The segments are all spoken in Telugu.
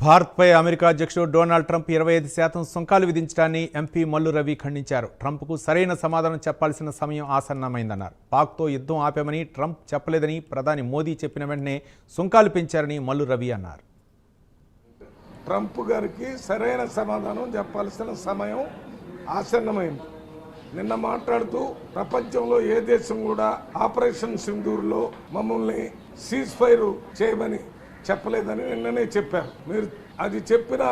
భారత్పై అమెరికా అధ్యక్షుడు డొనాల్డ్ ట్రంప్ 25% సుంకాలు విధించడాన్ని ఎంపీ మల్లు రవి ఖండించారు. ట్రంప్కు సరైన సమాధానం చెప్పాల్సిన సమయం ఆసన్నమైందన్నారు. పాక్తో యుద్ధం ఆపామని ట్రంప్ చెప్పలేదని ప్రధాని మోదీ చెప్పిన వెంటనే సుంకాలు పెంచారని మల్లు రవి అన్నారు. ట్రంప్ గారికి సరైన సమాధానం చెప్పాల్సిన సమయం ఆసన్నమైంది. నిన్న మాట్లాడుతూ ప్రపంచంలో ఏ దేశం కూడా ఆపరేషన్ సింధూర్లో మమ్మల్ని సీజ్ ఫైర్ చేయమని చెప్పలేదని నిన్ననే చెప్పారు. మీరు అది చెప్పిన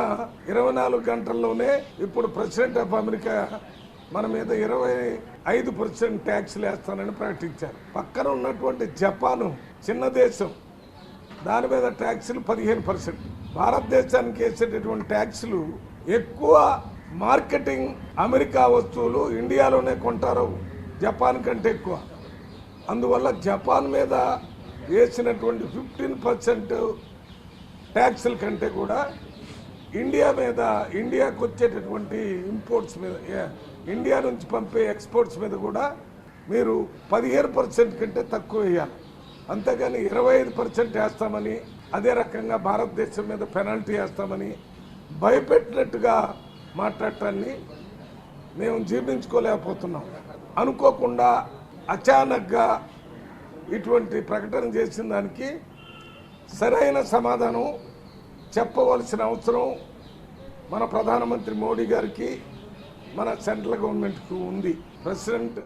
24 గంటల్లోనే ఇప్పుడు ప్రెసిడెంట్ ఆఫ్ అమెరికా మన మీద 25% ట్యాక్స్లు వేస్తానని ప్రకటించారు. పక్కన ఉన్నటువంటి జపాను చిన్న దేశం, దాని మీద ట్యాక్సులు 15%. భారతదేశానికి వేసేటటువంటి ట్యాక్సులు ఎక్కువ. మార్కెటింగ్ అమెరికా వస్తువులు ఇండియాలోనే కొంటారు జపాన్ కంటే ఎక్కువ. అందువల్ల జపాన్ మీద వేసినటువంటి 15% ట్యాక్సుల కంటే కూడా ఇండియా మీద, ఇండియాకు వచ్చేటటువంటి ఇంపోర్ట్స్ మీద, ఇండియా నుంచి పంపే ఎక్స్పోర్ట్స్ మీద కూడా మీరు 15% కంటే తక్కువ వేయాలి. అంతేగాని 25% వేస్తామని, అదే రకంగా భారతదేశం మీద పెనాల్టీ వేస్తామని భయపెట్టినట్టుగా మాట్లాడటాన్ని మేము జీర్ణించుకోలేకపోతున్నాం. అనుకోకుండా అచానక్గా ఇటువంటి ప్రకటన చేసిన దానికి సరైన సమాధానం చెప్పవలసిన అవసరం మన ప్రధానమంత్రి మోడీ గారికి, మన సెంట్రల్ గవర్నమెంట్కు ఉంది. ప్రెసిడెంట్